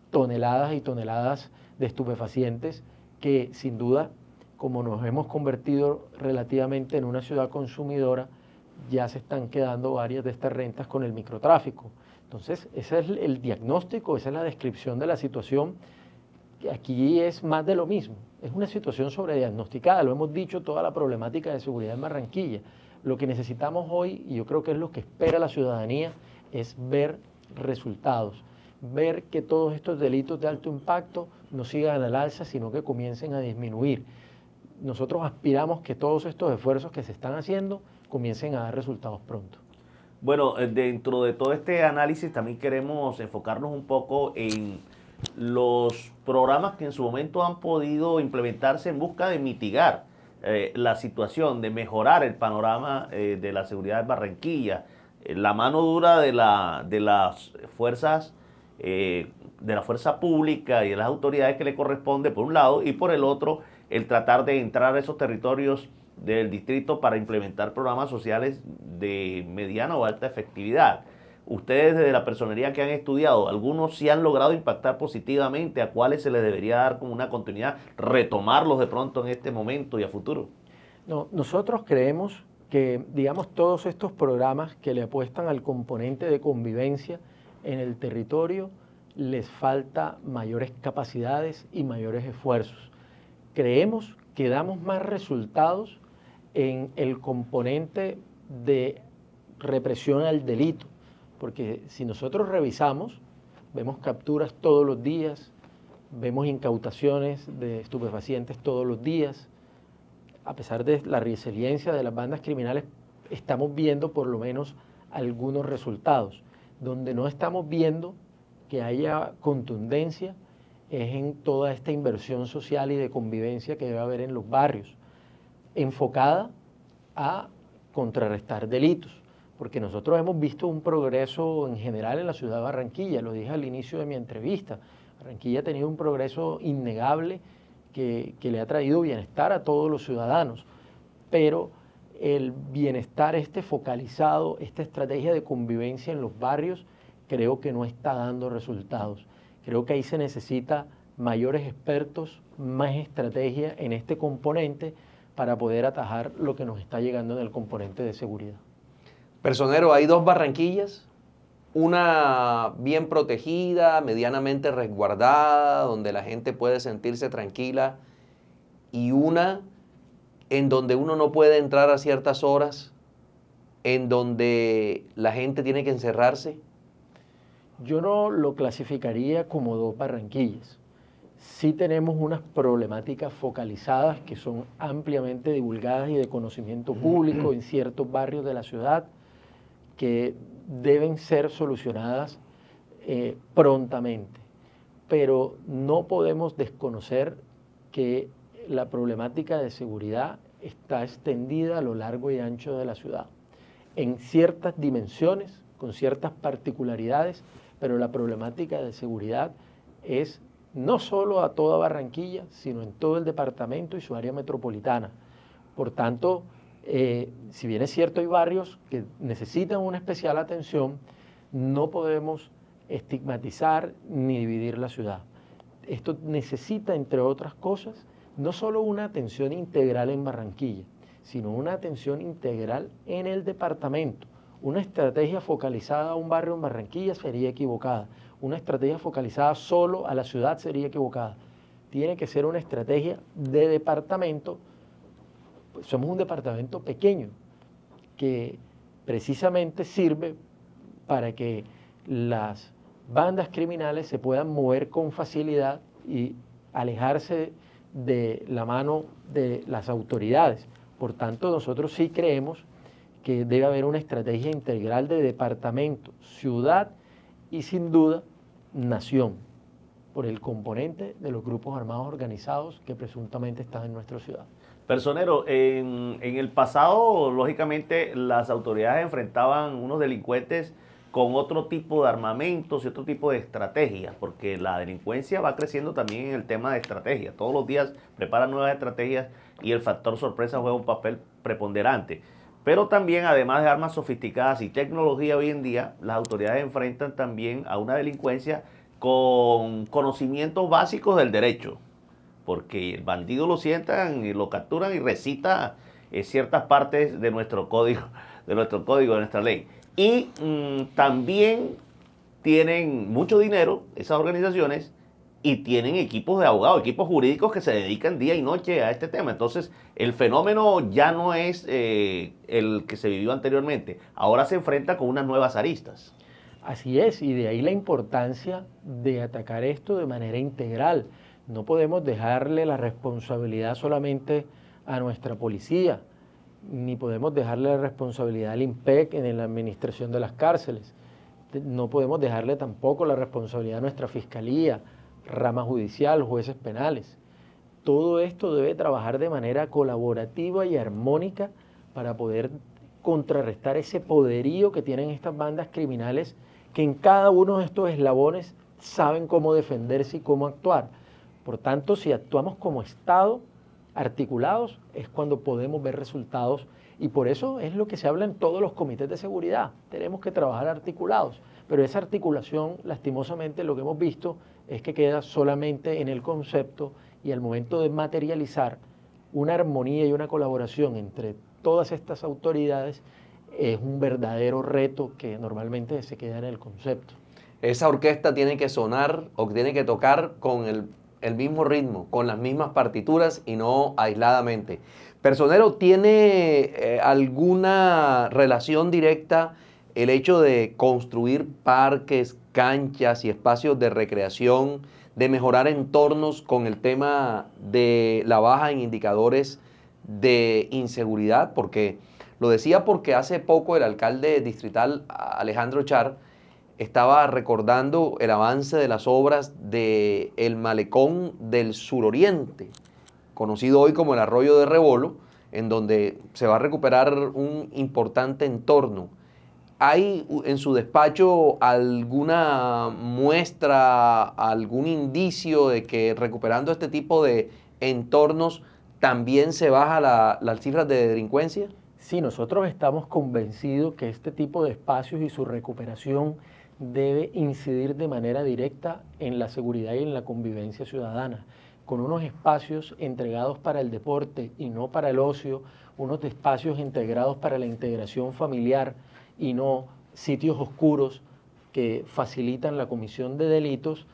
toneladas y toneladas de estupefacientes que sin duda, como nos hemos convertido relativamente en una ciudad consumidora, ya se están quedando varias de estas rentas con el microtráfico. Entonces, ese es el diagnóstico, esa es la descripción de la situación. Aquí es más de lo mismo, es una situación sobrediagnosticada, lo hemos dicho, toda la problemática de seguridad en Barranquilla. Lo que necesitamos hoy, y yo creo que es lo que espera la ciudadanía, es ver resultados, ver que todos estos delitos de alto impacto no sigan al alza, sino que comiencen a disminuir. Nosotros aspiramos que todos estos esfuerzos que se están haciendo comiencen a dar resultados pronto. Bueno, dentro de todo este análisis también queremos enfocarnos un poco en los programas que en su momento han podido implementarse en busca de mitigar la situación, de mejorar el panorama de la seguridad de Barranquilla, la mano dura de las fuerzas, de la fuerza pública y de las autoridades que le corresponde por un lado, y por el otro el tratar de entrar a esos territorios del distrito para implementar programas sociales de mediana o alta efectividad. Ustedes desde la personería que han estudiado, algunos sí han logrado impactar positivamente, a cuáles se les debería dar como una continuidad, retomarlos de pronto en este momento y a futuro. No, nosotros creemos que, digamos, todos estos programas que le apuestan al componente de convivencia en el territorio, les falta mayores capacidades y mayores esfuerzos. Creemos que damos más resultados en el componente de represión al delito, porque si nosotros revisamos, vemos capturas todos los días, vemos incautaciones de estupefacientes todos los días. A pesar de la resiliencia de las bandas criminales, estamos viendo por lo menos algunos resultados. Donde no estamos viendo que haya contundencia es en toda esta inversión social y de convivencia que debe haber en los barrios, enfocada a contrarrestar delitos, porque nosotros hemos visto un progreso en general en la ciudad de Barranquilla, lo dije al inicio de mi entrevista. Barranquilla ha tenido un progreso innegable que le ha traído bienestar a todos los ciudadanos, pero el bienestar focalizado, esta estrategia de convivencia en los barrios, creo que no está dando resultados. Creo que ahí se necesita mayores expertos, más estrategia en este componente para poder atajar lo que nos está llegando en el componente de seguridad. Personero, hay dos Barranquillas, una bien protegida, medianamente resguardada, donde la gente puede sentirse tranquila, y una en donde uno no puede entrar a ciertas horas, en donde la gente tiene que encerrarse. Yo no lo clasificaría como dos Barranquillas. Sí tenemos unas problemáticas focalizadas que son ampliamente divulgadas y de conocimiento público en ciertos barrios de la ciudad que deben ser solucionadas prontamente. Pero no podemos desconocer que la problemática de seguridad está extendida a lo largo y ancho de la ciudad, en ciertas dimensiones, con ciertas particularidades, pero la problemática de seguridad es no solo a toda Barranquilla, sino en todo el departamento y su área metropolitana. Por tanto, si bien es cierto hay barrios que necesitan una especial atención, no podemos estigmatizar ni dividir la ciudad. Esto necesita, entre otras cosas, no solo una atención integral en Barranquilla, sino una atención integral en el departamento. Una estrategia focalizada a un barrio en Barranquilla sería equivocada. Una estrategia focalizada solo a la ciudad sería equivocada. Tiene que ser una estrategia de departamento. Pues somos un departamento pequeño que precisamente sirve para que las bandas criminales se puedan mover con facilidad y alejarse de la mano de las autoridades. Por tanto, nosotros sí creemos que debe haber una estrategia integral de departamento, ciudad y sin duda nación, por el componente de los grupos armados organizados que presuntamente están en nuestra ciudad. Personero, en el pasado, lógicamente, las autoridades enfrentaban unos delincuentes con otro tipo de armamentos y otro tipo de estrategias, porque la delincuencia va creciendo también en el tema de estrategia. Todos los días preparan nuevas estrategias y el factor sorpresa juega un papel preponderante. Pero también, además de armas sofisticadas y tecnología hoy en día, las autoridades enfrentan también a una delincuencia con conocimientos básicos del derecho, porque el bandido lo sientan y lo capturan y recita ciertas partes de nuestro código, de nuestra ley. Y también tienen mucho dinero esas organizaciones y tienen equipos de abogados, equipos jurídicos que se dedican día y noche a este tema. Entonces, el fenómeno ya no es el que se vivió anteriormente. Ahora se enfrenta con unas nuevas aristas. Así es, y de ahí la importancia de atacar esto de manera integral. No podemos dejarle la responsabilidad solamente a nuestra policía, ni podemos dejarle la responsabilidad al IMPEC en la administración de las cárceles. No podemos dejarle tampoco la responsabilidad a nuestra fiscalía, rama judicial, jueces penales. Todo esto debe trabajar de manera colaborativa y armónica para poder contrarrestar ese poderío que tienen estas bandas criminales que en cada uno de estos eslabones saben cómo defenderse y cómo actuar. Por tanto, si actuamos como Estado articulados, es cuando podemos ver resultados, y por eso es lo que se habla en todos los comités de seguridad. Tenemos que trabajar articulados, pero esa articulación, lastimosamente, lo que hemos visto es que queda solamente en el concepto, y al momento de materializar una armonía y una colaboración entre todas estas autoridades, es un verdadero reto que normalmente se queda en el concepto. Esa orquesta tiene que sonar o tiene que tocar con el mismo ritmo, con las mismas partituras y no aisladamente. Personero, ¿tiene alguna relación directa el hecho de construir parques, canchas y espacios de recreación, de mejorar entornos con el tema de la baja en indicadores de inseguridad? Porque lo decía porque hace poco el alcalde distrital Alejandro Char estaba recordando el avance de las obras del malecón del suroriente, conocido hoy como el Arroyo de Rebolo, en donde se va a recuperar un importante entorno. ¿Hay en su despacho alguna muestra, algún indicio de que recuperando este tipo de entornos también se baja las cifras de delincuencia? Sí, nosotros estamos convencidos que este tipo de espacios y su recuperación debe incidir de manera directa en la seguridad y en la convivencia ciudadana, con unos espacios entregados para el deporte y no para el ocio, unos espacios integrados para la integración familiar y no sitios oscuros que facilitan la comisión de delitos,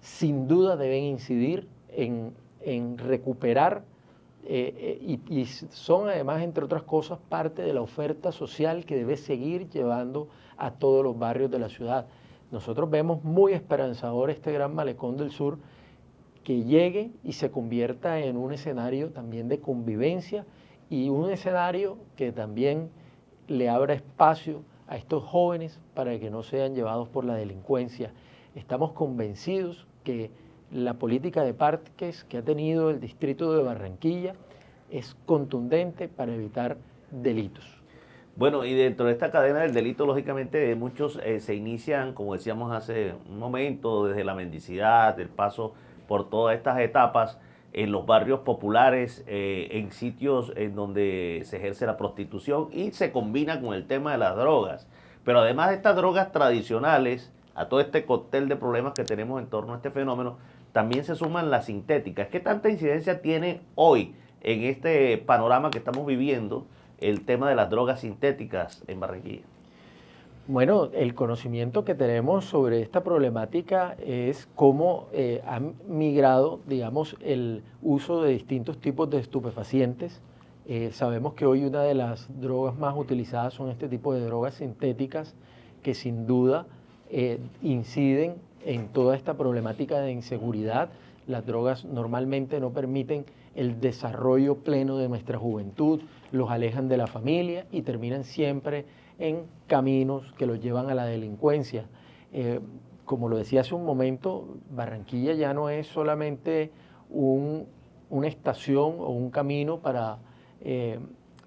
sin duda deben incidir en recuperar y son además, entre otras cosas, parte de la oferta social que debe seguir llevando a todos los barrios de la ciudad. Nosotros vemos muy esperanzador este gran malecón del sur, que llegue y se convierta en un escenario también de convivencia y un escenario que también le abra espacio a estos jóvenes para que no sean llevados por la delincuencia. Estamos convencidos que la política de parques que ha tenido el distrito de Barranquilla es contundente para evitar delitos. Bueno, y dentro de esta cadena del delito, lógicamente, muchos se inician, como decíamos hace un momento, desde la mendicidad, el paso por todas estas etapas en los barrios populares, en sitios en donde se ejerce la prostitución y se combina con el tema de las drogas. Pero además de estas drogas tradicionales, a todo este cóctel de problemas que tenemos en torno a este fenómeno, también se suman las sintéticas. ¿Qué tanta incidencia tiene hoy en este panorama que estamos viviendo el tema de las drogas sintéticas en Barranquilla? Bueno, el conocimiento que tenemos sobre esta problemática es cómo ha migrado, digamos, el uso de distintos tipos de estupefacientes. Sabemos que hoy una de las drogas más utilizadas son este tipo de drogas sintéticas que sin duda inciden en toda esta problemática de inseguridad. Las drogas normalmente no permiten el desarrollo pleno de nuestra juventud, los alejan de la familia y terminan siempre en caminos que los llevan a la delincuencia. Como lo decía hace un momento, Barranquilla ya no es solamente una estación o un camino para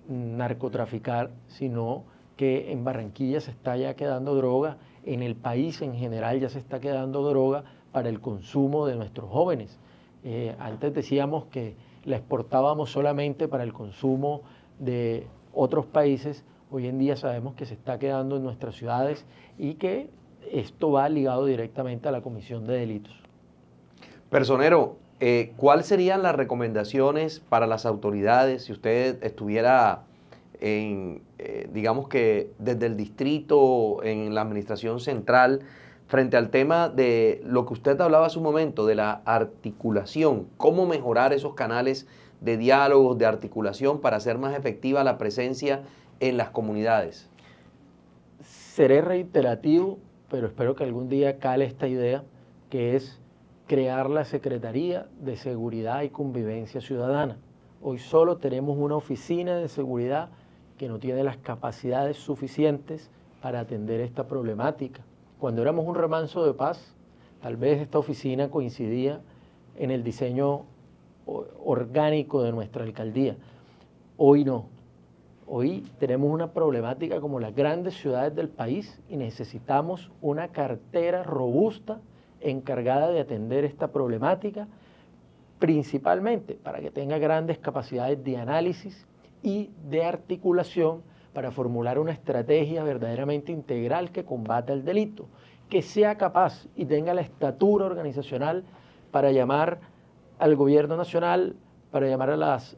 narcotraficar, sino que en Barranquilla se está ya quedando droga, en el país en general ya se está quedando droga para el consumo de nuestros jóvenes. Antes decíamos que la exportábamos solamente para el consumo de otros países. Hoy en día sabemos que se está quedando en nuestras ciudades y que esto va ligado directamente a la comisión de delitos. Personero, ¿cuáles serían las recomendaciones para las autoridades si usted estuviera digamos que desde el distrito, en la administración central, frente al tema de lo que usted hablaba hace un momento, de la articulación? ¿Cómo mejorar esos canales de diálogos, de articulación para hacer más efectiva la presencia en las comunidades? Seré reiterativo, pero espero que algún día cale esta idea, que es crear la Secretaría de Seguridad y Convivencia Ciudadana. Hoy solo tenemos una oficina de seguridad que no tiene las capacidades suficientes para atender esta problemática. Cuando éramos un remanso de paz, tal vez esta oficina coincidía en el diseño orgánico de nuestra alcaldía. Hoy no. Hoy tenemos una problemática como las grandes ciudades del país y necesitamos una cartera robusta encargada de atender esta problemática, principalmente para que tenga grandes capacidades de análisis y de articulación para formular una estrategia verdaderamente integral que combata el delito, que sea capaz y tenga la estatura organizacional para llamar al gobierno nacional, para llamar a las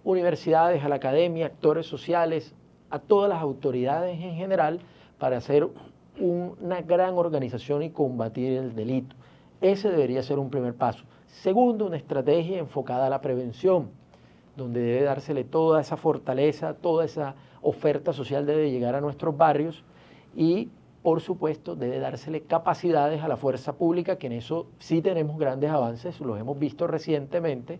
universidades, a la academia, actores sociales, a todas las autoridades en general, para hacer una gran organización y combatir el delito. Ese debería ser un primer paso. Segundo, una estrategia enfocada a la prevención, donde debe dársele toda esa fortaleza, toda esa oferta social debe llegar a nuestros barrios y, por supuesto, debe dársele capacidades a la fuerza pública, que en eso sí tenemos grandes avances, los hemos visto recientemente,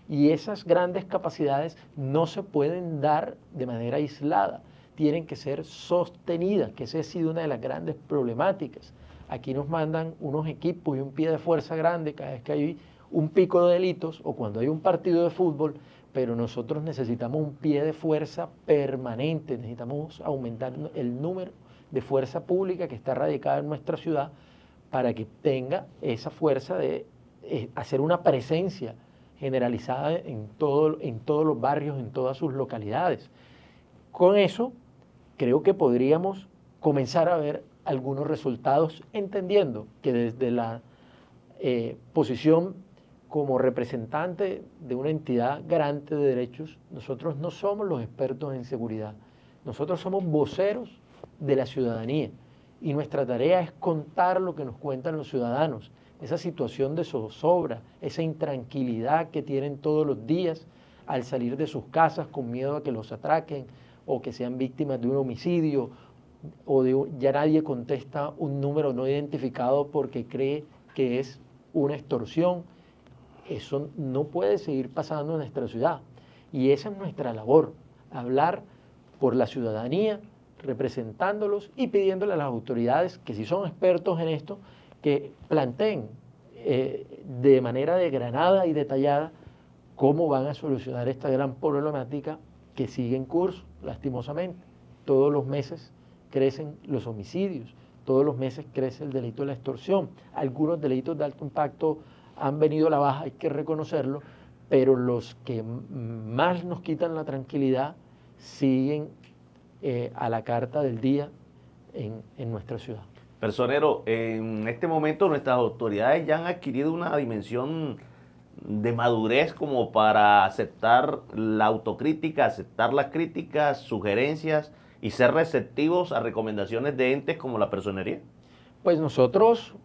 y esas grandes capacidades no se pueden dar de manera aislada, tienen que ser sostenidas, que esa ha sido una de las grandes problemáticas. Aquí nos mandan unos equipos y un pie de fuerza grande cada vez que hay un pico de delitos o cuando hay un partido de fútbol, pero nosotros necesitamos un pie de fuerza permanente, necesitamos aumentar el número de fuerza pública que está radicada en nuestra ciudad para que tenga esa fuerza de hacer una presencia generalizada en todos los barrios, en todas sus localidades. Con eso, creo que podríamos comenzar a ver algunos resultados, entendiendo que desde la posición como representante de una entidad garante de derechos, nosotros no somos los expertos en seguridad, nosotros somos voceros de la ciudadanía y nuestra tarea es contar lo que nos cuentan los ciudadanos, esa situación de zozobra, esa intranquilidad que tienen todos los días al salir de sus casas con miedo a que los atraquen o que sean víctimas de un homicidio o ya nadie contesta un número no identificado porque cree que es una extorsión. Eso no puede seguir pasando en nuestra ciudad y esa es nuestra labor, hablar por la ciudadanía, representándolos y pidiéndole a las autoridades que si son expertos en esto, que planteen de manera desgranada y detallada cómo van a solucionar esta gran problemática que sigue en curso, lastimosamente. Todos los meses crecen los homicidios, todos los meses crece el delito de la extorsión. Algunos delitos de alto impacto han venido a la baja, hay que reconocerlo, pero los que más nos quitan la tranquilidad siguen a la carta del día en nuestra ciudad. Personero, en este momento nuestras autoridades ya han adquirido una dimensión de madurez como para aceptar la autocrítica, aceptar las críticas, sugerencias y ser receptivos a recomendaciones de entes como la personería. Pues nosotros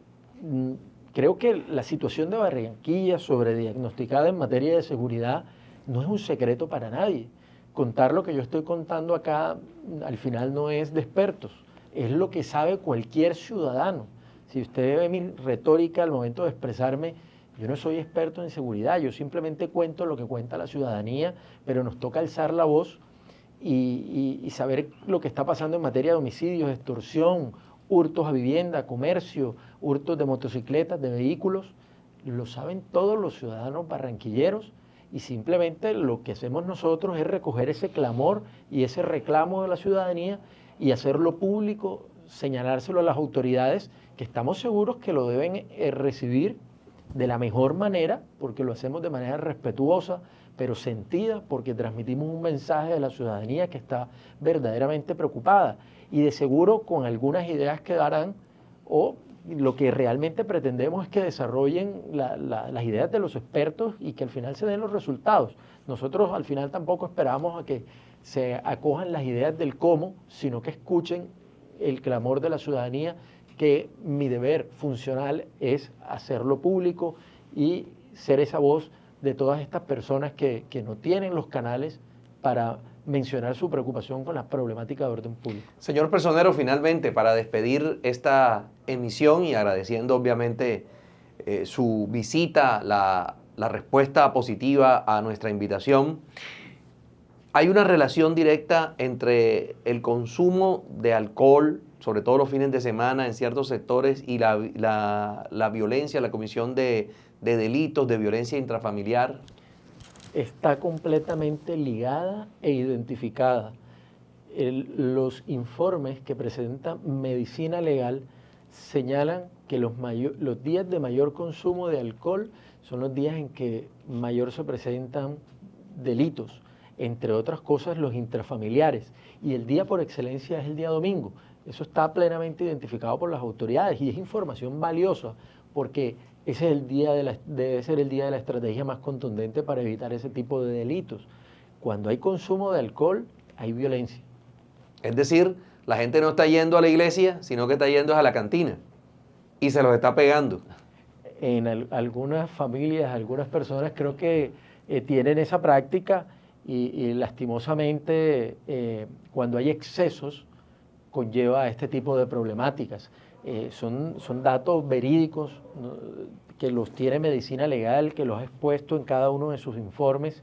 creo que la situación de Barranquilla sobrediagnosticada en materia de seguridad no es un secreto para nadie. Contar lo que yo estoy contando acá al final no es de expertos, es lo que sabe cualquier ciudadano. Si usted ve mi retórica al momento de expresarme, yo no soy experto en seguridad, yo simplemente cuento lo que cuenta la ciudadanía, pero nos toca alzar la voz y saber lo que está pasando en materia de homicidios, extorsión, hurtos a vivienda, comercio, hurtos de motocicletas, de vehículos. Lo saben todos los ciudadanos barranquilleros y simplemente lo que hacemos nosotros es recoger ese clamor y ese reclamo de la ciudadanía y hacerlo público, señalárselo a las autoridades que estamos seguros que lo deben recibir de la mejor manera, porque lo hacemos de manera respetuosa, pero sentida, porque transmitimos un mensaje de la ciudadanía que está verdaderamente preocupada y de seguro con algunas ideas que darán o lo que realmente pretendemos es que desarrollen las ideas de los expertos y que al final se den los resultados. Nosotros al final tampoco esperamos a que se acojan las ideas del cómo, sino que escuchen el clamor de la ciudadanía, que mi deber funcional es hacerlo público y ser esa voz de todas estas personas que no tienen los canales para mencionar su preocupación con las problemáticas de orden público. Señor Personero, finalmente, para despedir esta emisión y agradeciendo obviamente su visita, la respuesta positiva a nuestra invitación, hay una relación directa entre el consumo de alcohol, sobre todo los fines de semana en ciertos sectores, y la violencia, la comisión de delitos de violencia intrafamiliar. Está completamente ligada e identificada. Los informes que presenta Medicina Legal señalan que los días de mayor consumo de alcohol son los días en que mayor se presentan delitos, entre otras cosas los intrafamiliares, y el día por excelencia es el día domingo. Eso está plenamente identificado por las autoridades y es información valiosa porque ese es debe ser el día de la estrategia más contundente para evitar ese tipo de delitos. Cuando hay consumo de alcohol, hay violencia. Es decir, la gente no está yendo a la iglesia, sino que está yendo a la cantina y se los está pegando. En algunas familias, algunas personas creo que tienen esa práctica y lastimosamente cuando hay excesos conlleva a este tipo de problemáticas. Son datos verídicos, ¿no?, que los tiene Medicina Legal, que los ha expuesto en cada uno de sus informes.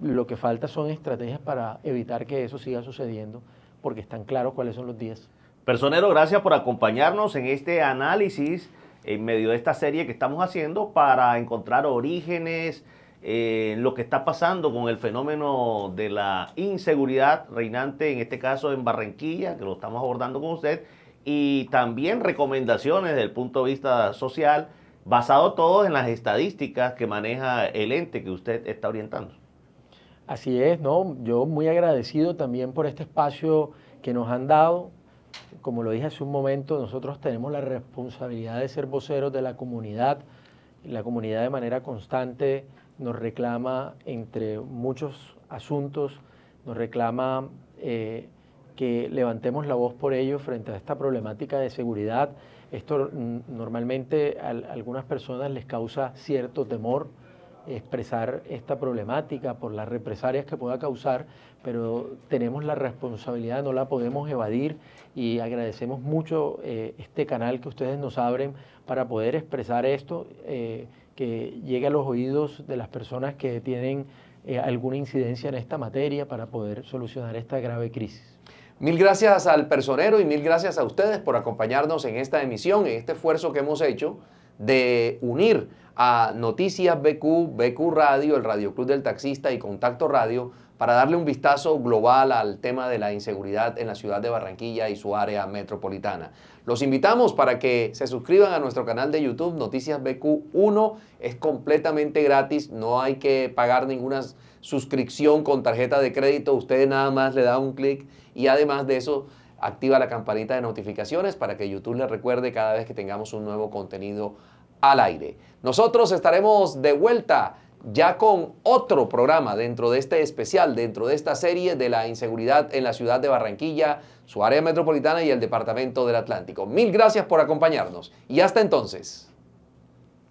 Lo que falta son estrategias para evitar que eso siga sucediendo, porque están claros cuáles son los días. Personero, gracias por acompañarnos en este análisis en medio de esta serie que estamos haciendo para encontrar orígenes, lo que está pasando con el fenómeno de la inseguridad reinante, en este caso en Barranquilla, que lo estamos abordando con usted, y también recomendaciones desde el punto de vista social, basado todo en las estadísticas que maneja el ente que usted está orientando. Así es, ¿no? Yo muy agradecido también por este espacio que nos han dado como lo dije hace un momento, nosotros tenemos la responsabilidad de ser voceros de la comunidad. La comunidad de manera constante nos reclama, entre muchos asuntos, nos reclama que levantemos la voz por ellos frente a esta problemática de seguridad. Esto normalmente a algunas personas les causa cierto temor expresar esta problemática por las represalias que pueda causar, pero tenemos la responsabilidad, no la podemos evadir, y agradecemos mucho este canal que ustedes nos abren para poder expresar esto, que llegue a los oídos de las personas que tienen alguna incidencia en esta materia para poder solucionar esta grave crisis. Mil gracias al personero y mil gracias a ustedes por acompañarnos en esta emisión, en este esfuerzo que hemos hecho de unir a Noticias BQ, BQ Radio, el Radio Club del Taxista y Contacto Radio para darle un vistazo global al tema de la inseguridad en la ciudad de Barranquilla y su área metropolitana. Los invitamos para que se suscriban a nuestro canal de YouTube, Noticias BQ1, es completamente gratis, no hay que pagar ninguna suscripción con tarjeta de crédito, usted nada más le da un clic y además de eso activa la campanita de notificaciones para que YouTube le recuerde cada vez que tengamos un nuevo contenido al aire. Nosotros estaremos de vuelta ya con otro programa dentro de este especial, dentro de esta serie de la inseguridad en la ciudad de Barranquilla, su área metropolitana y el departamento del Atlántico. Mil gracias por acompañarnos y hasta entonces.